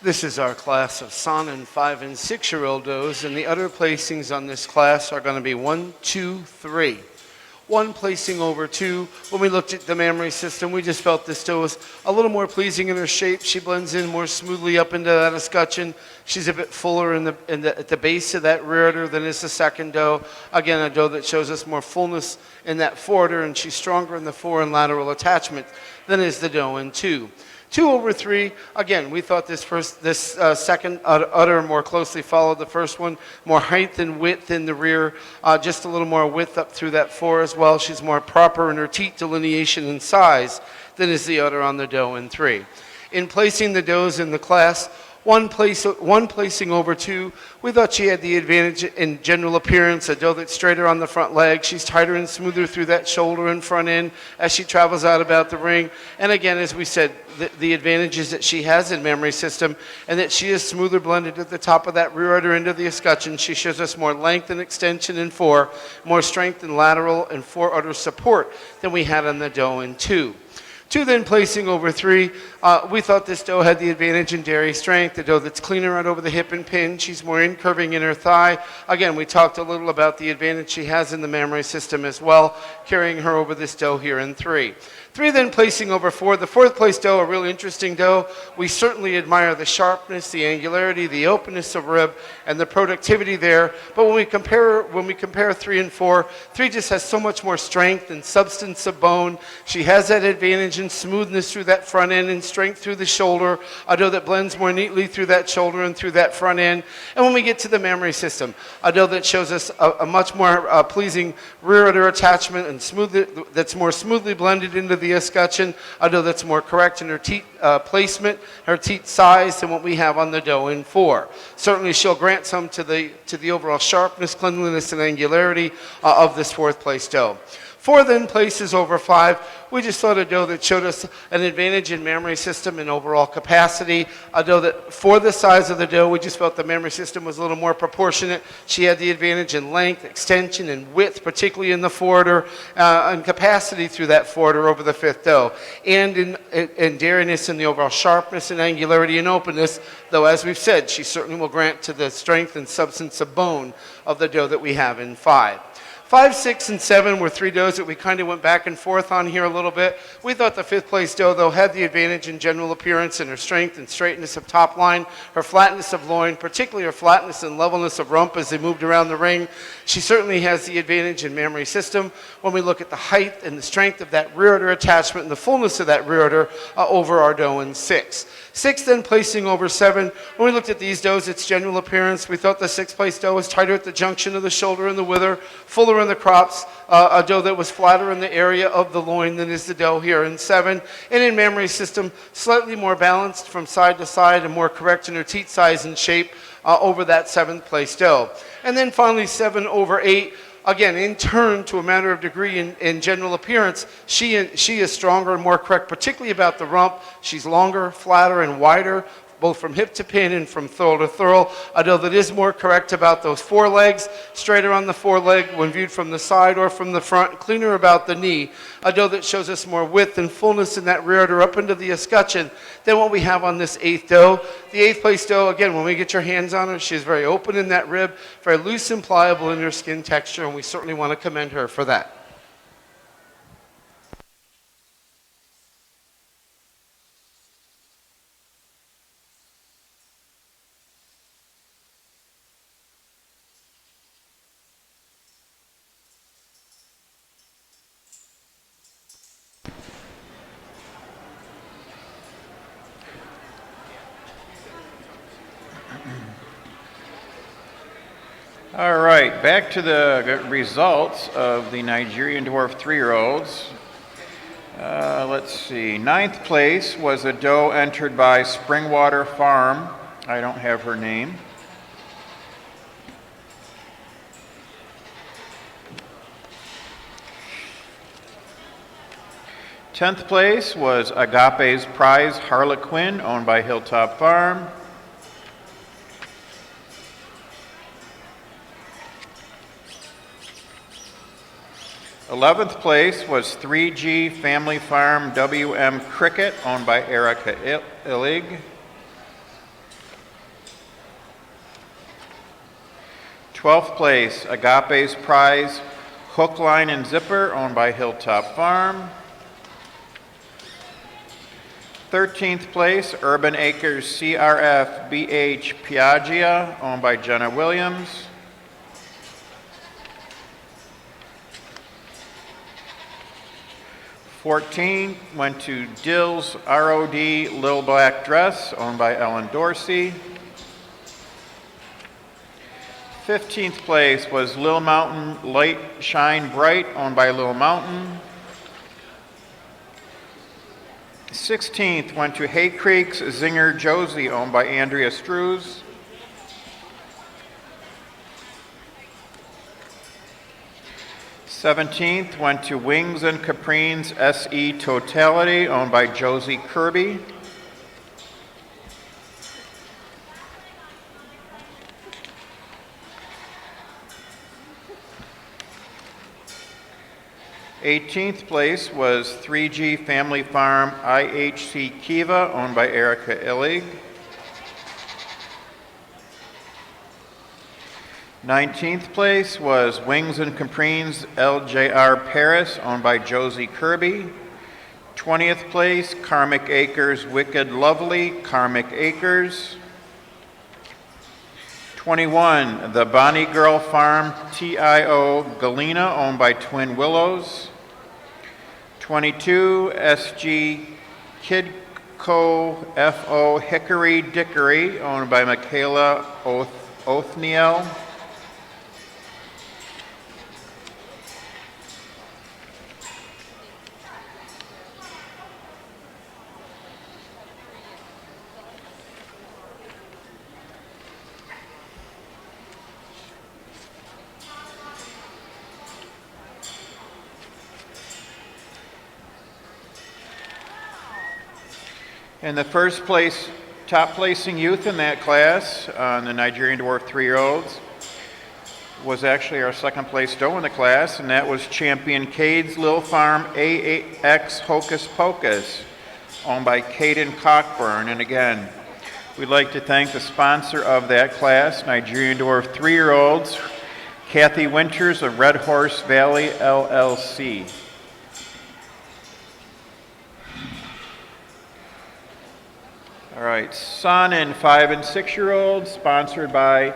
This is our class of Saanen 5- and 6-year-old does, and the other placings on this class are going to be 1, 2, 3. 1 placing over 2. When we looked at the mammary system, we just felt this doe was a little more pleasing in her shape. She blends in more smoothly up into that escutcheon. She's a bit fuller at the base of that rear udder than is the second doe. Again, a doe that shows us more fullness in that forudder, and she's stronger in the fore and lateral attachment than is the doe in 2. 2 over 3, again, we thought this second udder more closely followed the first one. More height and width in the rear, just a little more width up through that fore as well. She's more proper in her teat delineation and size than is the udder on the doe in 3. In placing the does in the class, one placing over 2, we thought she had the advantage in general appearance, a doe that's straighter on the front leg. She's tighter and smoother through that shoulder and front end as she travels out about the ring. And again, as we said, the advantages that she has in mammary system, and that she is smoother blended at the top of that rear udder into the escutcheon. She shows us more length and extension in fore, more strength in lateral and fore udder support than we had on the doe in 2. 2 then placing over 3, we thought this doe had the advantage in dairy strength, a doe that's cleaner right over the hip and pin. She's more incurving in her thigh. Again, we talked a little about the advantage she has in the mammary system as well, carrying her over this doe here in 3. 3 then placing over 4. The 4th place doe, a really interesting doe. We certainly admire the sharpness, the angularity, the openness of rib, and the productivity there. But when we compare 3 and 4, 3 just has so much more strength and substance of bone. She has that advantage in smoothness through that front end and strength through the shoulder, a doe that blends more neatly through that shoulder and through that front end. And when we get to the mammary system, a doe that shows us a much more pleasing rear udder attachment and that's more smoothly blended into the escutcheon, a doe that's more correct in her teat placement, her teat size than what we have on the doe in 4. Certainly she'll grant some to the overall sharpness, cleanliness, and angularity of this 4th place doe. 4 then places over 5. We just thought a doe that showed us an advantage in mammary system and overall capacity. A doe that, for the size of the doe, we just felt the mammary system was a little more proportionate. She had the advantage in length, extension, and width, particularly in the forudder, and capacity through that forudder over the 5th doe. And in dairiness and the overall sharpness and angularity and openness, though as we've said, she certainly will grant to the strength and substance of bone of the doe that we have in 5. 5, 6, and 7 were 3 does that we kind of went back and forth on here a little bit. We thought the 5th place doe, though, had the advantage in general appearance and her strength and straightness of top line, her flatness of loin, particularly her flatness and levelness of rump as they moved around the ring. She certainly has the advantage in mammary system when we look at the height and the strength of that rear udder attachment and the fullness of that rear udder over our doe in 6. 6 then placing over 7. When we looked at these does, its general appearance, we thought the 6th place doe was tighter at the junction of the shoulder and the wither, fuller in the crops, a doe that was flatter in the area of the loin than is the doe here in 7. And in mammary system, slightly more balanced from side to side and more correct in her teat size and shape over that 7th place doe. And then finally 7 over 8. Again, in turn, to a matter of degree in general appearance, she is stronger and more correct, particularly about the rump. She's longer, flatter, and wider, both from hip to pin and from thurl to thurl. A doe that is more correct about those forelegs, straighter on the foreleg when viewed from the side or from the front, cleaner about the knee. A doe that shows us more width and fullness in that rear udder up into the escutcheon than what we have on this 8th doe. The 8th place doe, again, when we get your hands on her, she's very open in that rib, very loose and pliable in her skin texture, and we certainly want to commend her for that. All right, back to the results of the Nigerian Dwarf 3-year-olds. Let's see, 9th place was a doe entered by Springwater Farm. I don't have her name. Tenth place was Agape's Prize Harlequin, owned by Hilltop Farm. Eleventh place was 3G Family Farm WM Cricket, owned by Erica Illig. 12th place, Agape's Prize Hook, Line, and Zipper, owned by Hilltop Farm. 13th place, Urban Acres CRF BH Piaggia, owned by Jenna Williams. 14 went to Dill's ROD Lil Black Dress, owned by Ellen Dorsey. 15th place was Lil Mountain Light Shine Bright, owned by Lil Mountain. 16th went to Hay Creek's Zinger Josie, owned by Andrea Strews. 17th went to Wings and Caprines SE Totality, owned by Josie Kirby. '18th place was 3G Family Farm IHC Kiva, owned by Erica Illig. 19th place was Wings and Caprines LJR Paris, owned by Josie Kirby. 20th place, Karmic Acres Wicked Lovely, Karmic Acres. 21, the Bonnie Girl Farm TIO Galena, owned by Twin Willows. 22, SG Kidco FO Hickory Dickory, owned by Michaela Othniel. And the first place, top placing youth in that class, on the Nigerian Dwarf 3-year-olds, was actually our second place doe in the class, and that was Champion Cade's Lil Farm AX Hocus Pocus, owned by Caden Cockburn. And again, we'd like to thank the sponsor of that class, Nigerian Dwarf 3-year-olds, Kathy Winters of Red Horse Valley LLC. All right, Saanen 5 and 6-year-olds, sponsored by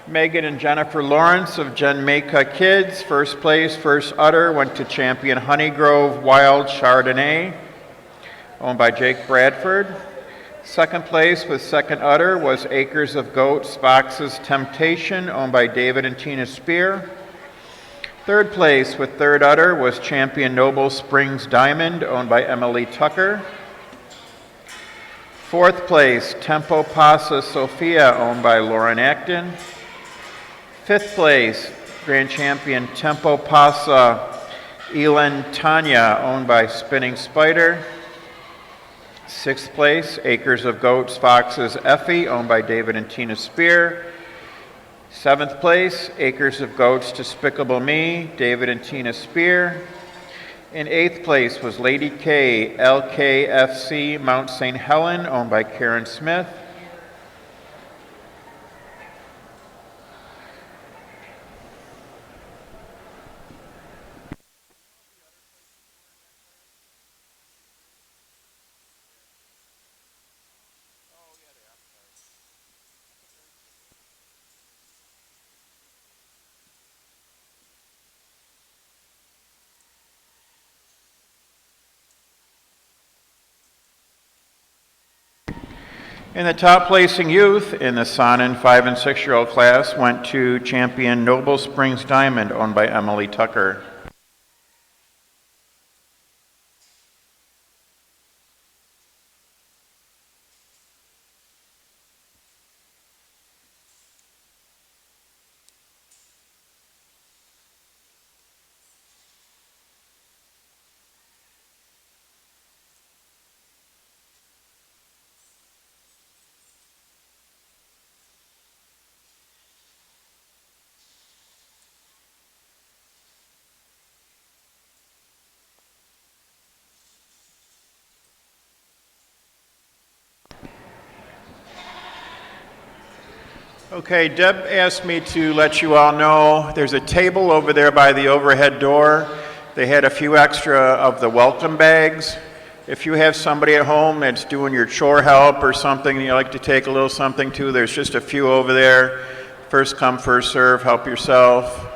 Megan and Jennifer Lawrence of Jamaica Kids. First place, first udder, went to Champion Honeygrove Wild Chardonnay, owned by Jake Bradford. Second place with second udder was Acres of Goats Fox's Temptation, owned by David and Tina Spear. Third place with third udder was Champion Noble Springs Diamond, owned by Emily Tucker. Fourth place, Tempo Pasa Sophia, owned by Lauren Acton. Fifth place, Grand Champion Tempo Pasa Elin Tanya, owned by Spinning Spider. Sixth place, Acres of Goats Foxes Effie, owned by David and Tina Spear. Seventh place, Acres of Goats Despicable Me, David and Tina Spear. In eighth place was Lady K, LKFC Mount St. Helen, owned by Karen Smith. And the top placing youth in the Saanen 5 and 6-year-old class went to Champion Noble Springs Diamond, owned by Emily Tucker. Okay, Deb asked me to let you all know there's a table over there by the overhead door. They had a few extra of the welcome bags. If you have somebody at home that's doing your chore help or something and you like to take a little something to, there's just a few over there. First come, first serve, help yourself.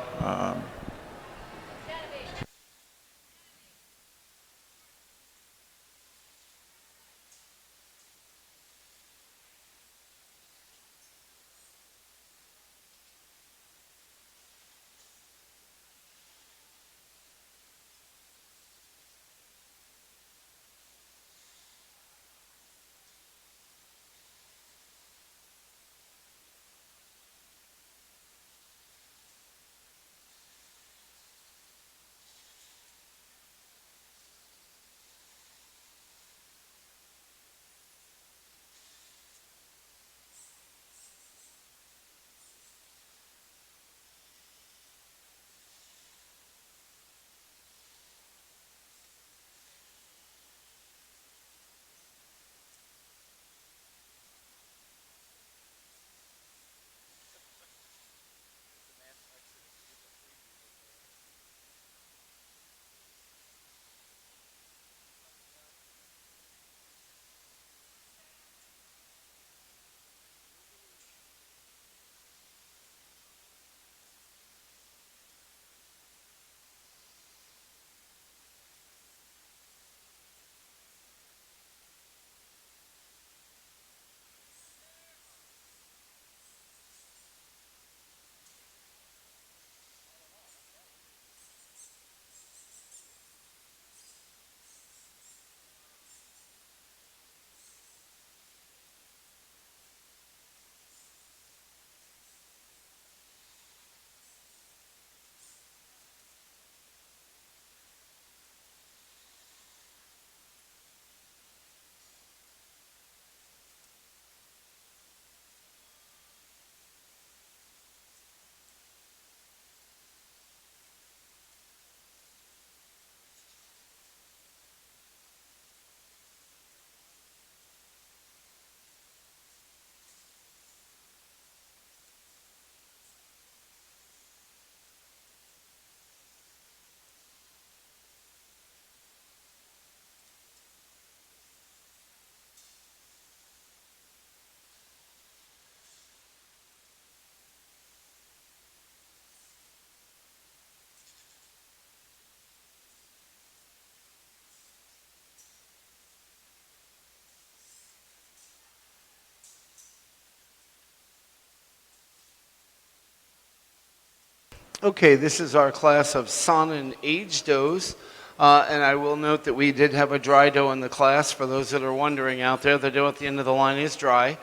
Okay, this is our class of Saanen age does. And I will note that we did have a dry dough in the class. For those that are wondering out there, the dough at the end of the line is dry.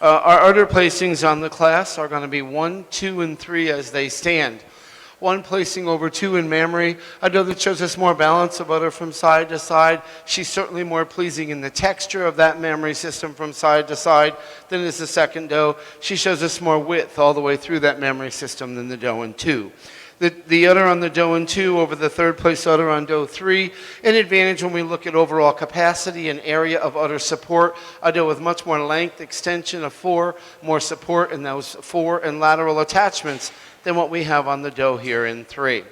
Our udder placings on the class are going to be 1, 2, and 3 as they stand. 1 placing over 2 in mammary. A dough that shows us more balance of udder from side to side. She's certainly more pleasing in the texture of that mammary system from side to side than is the second dough. She shows us more width all the way through that mammary system than the dough in 2. The udder on the dough in 2 over the third place udder on dough 3. An advantage when we look at overall capacity and area of udder support. A dough with much more length, extension of 4, more support in those 4 and lateral attachments than what we have on the dough here in 3.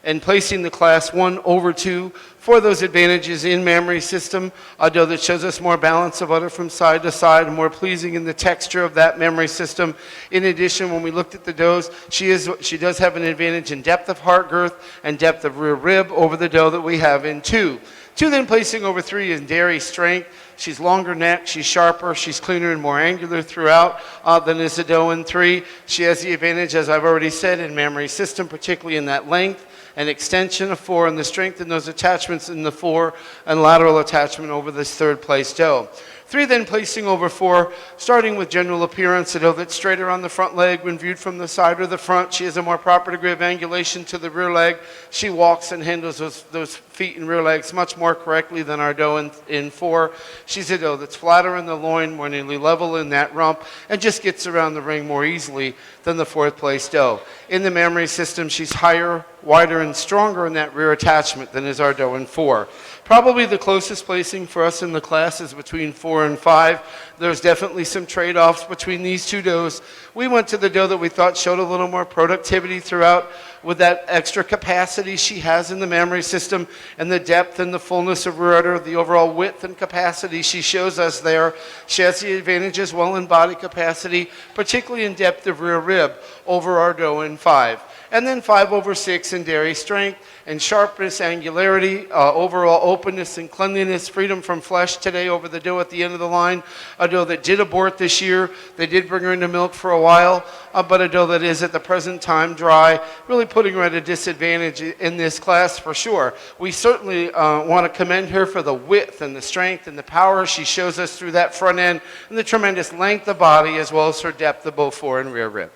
And placing the class 1 over 2 for those advantages in mammary system, a dough that shows us more balance of udder from side to side, more pleasing in the texture of that mammary system. In addition, when we looked at the doughs, she does have an advantage in depth of heart girth and depth of rear rib over the dough that we have in 2. 2 then placing over 3 is dairy strength. She's longer neck, she's sharper, she's cleaner and more angular throughout than is the dough in 3. She has the advantage, as I've already said, in mammary system, particularly in that length and extension of 4 and the strength in those attachments in the 4 and lateral attachment over this third place dough. 3 then placing over 4, starting with general appearance, a dough that's straighter on the front leg when viewed from the side or the front. She has a more proper degree of angulation to the rear leg. She walks and handles those feet and rear legs much more correctly than our dough in 4. She's a dough that's flatter in the loin, more nearly level in that rump, and just gets around the ring more easily than the fourth place dough. In the mammary system, she's higher, wider, and stronger in that rear attachment than is our dough in 4. Probably the closest placing for us in the class is between 4 and 5. There's definitely some trade-offs between these two doughs. We went to the dough that we thought showed a little more productivity throughout with that extra capacity she has in the mammary system and the depth and the fullness of rear udder, the overall width and capacity she shows us there. She has the advantage as well in body capacity, particularly in depth of rear rib over our dough in 5. And then 5 over 6 in dairy strength and sharpness, angularity, overall openness and cleanliness, freedom from flesh today over the dough at the end of the line. A dough that did abort this year. They did bring her into milk for a while, but a dough that is at the present time dry, really putting her at a disadvantage in this class for sure. We certainly want to commend her for the width and the strength and the power she shows us through that front end and the tremendous length of body as well as her depth of both fore and rear rib.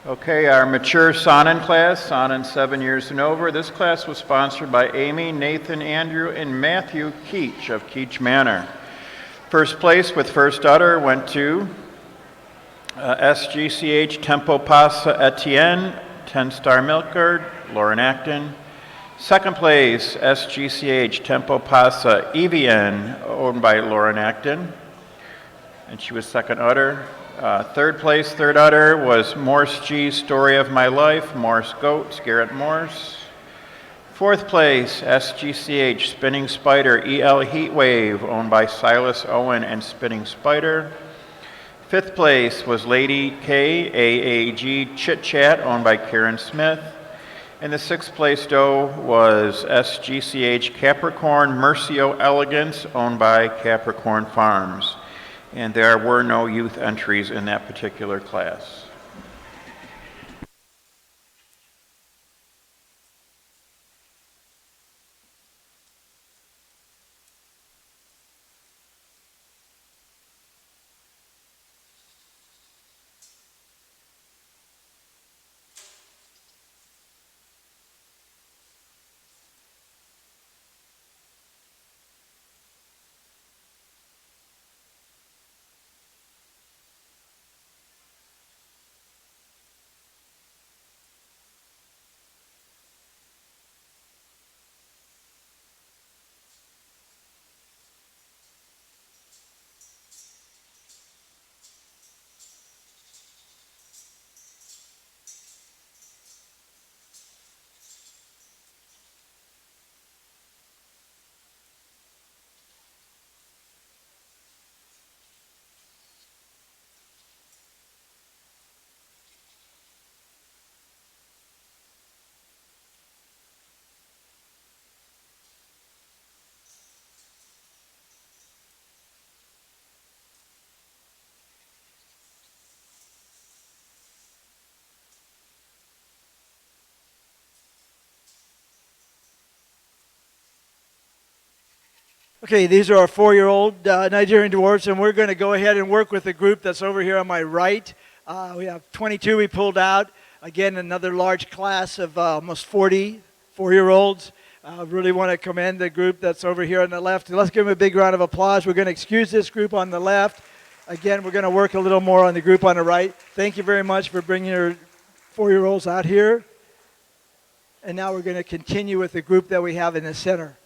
Okay, our mature Saanen class, Saanen 7 years and over. This class was sponsored by Amy, Nathan, Andrew, and Matthew Keach of Keach Manor. First place with first udder went to SGCH Tempo Pasa Etienne, 10-star milker, Lauren Acton. Second place, SGCH Tempo Pasa EVN, owned by Lauren Acton, and she was second udder. Third place, third udder, was Morse G Story of My Life, Morse Goats, Garrett Morse. Fourth place, SGCH Spinning Spider EL Heatwave, owned by Silas Owen and Spinning Spider. Fifth place was Lady K AAG Chit Chat, owned by Karen Smith. And the sixth place doe was SGCH Capricorn Mercio Elegance, owned by Capricorn Farms. And there were no youth entries in that particular class. Okay, these are our 4-year-old Nigerian dwarfs, and we're going to go ahead and work with the group that's over here on my right. We have 22 we pulled out. Again, another large class of almost 40 4-year-olds. Really want to commend the group that's over here on the left. Let's give them a big round of applause. We're going to excuse this group on the left. Again, we're going to work a little more on the group on the right. Thank you very much for bringing your 4-year-olds out here. And now we're going to continue with the group that we have in the center.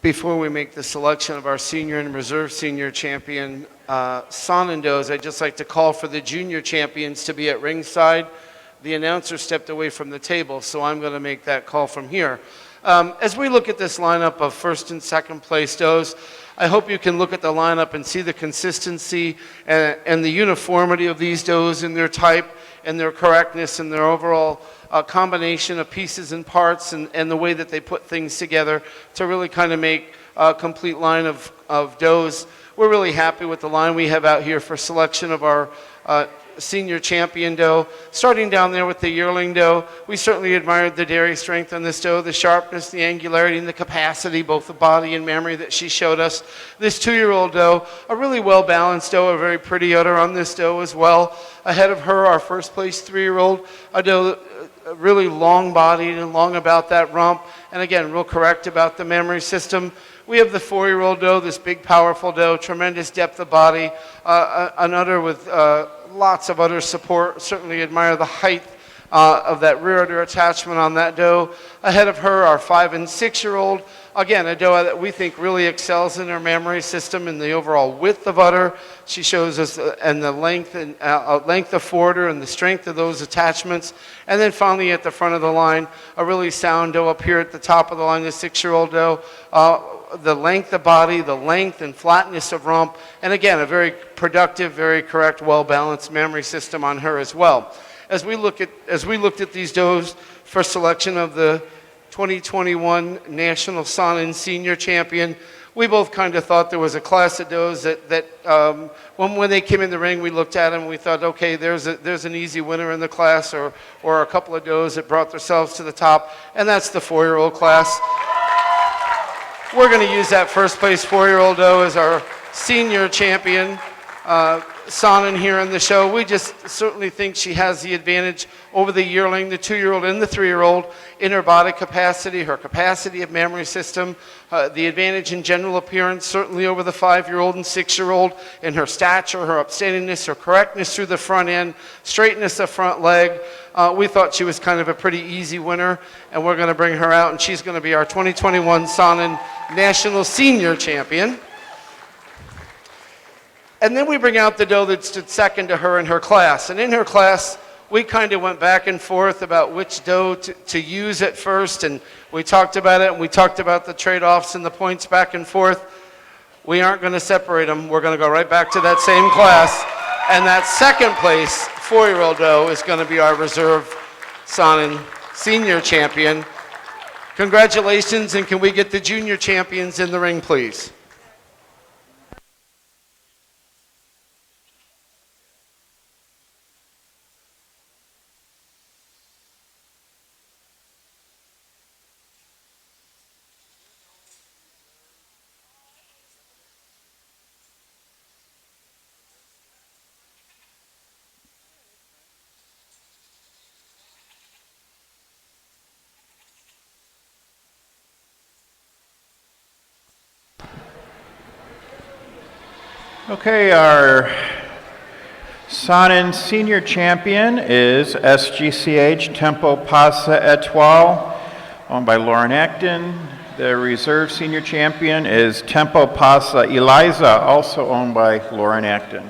Before we make the selection of our senior and reserve senior champion Saanen does, I'd just like to call for the junior champions to be at ringside. The announcer stepped away from the table, so I'm going to make that call from here. As we look at this lineup of first and second place does, I hope you can look at the lineup and see the consistency and the uniformity of these does in their type and their correctness and their overall combination of pieces and parts and the way that they put things together to really kind of make a complete line of does. We're really happy with the line we have out here for selection of our senior champion doe. Starting down there with the yearling doe, we certainly admired the dairy strength on this doe, the sharpness, the angularity, and the capacity, both the body and memory that she showed us. This 2-year-old doe, a really well-balanced doe, a very pretty udder on this doe as well. Ahead of her, our first place 3-year-old, a doe really long-bodied and long about that rump, and again, real correct about the memory system. We have the 4-year-old doe, this big, powerful doe, tremendous depth of body, an udder with lots of udder support. Certainly admire the height of that rear udder attachment on that doe. Ahead of her, our 5- and 6-year-old. Again, a doe that we think really excels in her memory system and the overall width of udder. She shows us and the length and length of forudder and the strength of those attachments. And then finally at the front of the line, a really sound doe up here at the top of the line, the 6-year-old doe. The length of body, the length and flatness of rump, and again, a very productive, very correct, well-balanced memory system on her as well. As we looked at these does for selection of the 2021 National Saanen Senior Champion, we both kind of thought there was a class of does that when they came in the ring, we looked at them and we thought, okay, there's an easy winner in the class, or a couple of does that brought themselves to the top, and that's the 4-year-old class. We're going to use that first place 4-year-old doe as our senior champion, Saanen here in the show. We just certainly think she has the advantage over the yearling, the 2-year-old and the 3-year-old in her body capacity, her capacity of memory system, the advantage in general appearance, certainly over the 5-year-old and 6-year-old in her stature, her upstandingness, her correctness through the front end, straightness of front leg. We thought she was kind of a pretty easy winner, and we're going to bring her out, and she's going to be our 2021 Saanen National Senior Champion. And then we bring out the doe that stood second to her in her class. And in her class, we kind of went back and forth about which doe to use at first, and we talked about it, and we talked about the trade-offs and the points back and forth. We aren't going to separate them. We're going to go right back to that same class, and that second place 4-year-old doe is going to be our reserve Saanen Senior Champion. Congratulations, and can we get the junior champions in the ring, please? Okay, our Saanen Senior Champion is SGCH Tempo Pasa Etoile, owned by Lauren Acton. The Reserve Senior Champion is Tempo Pasa Eliza, also owned by Lauren Acton.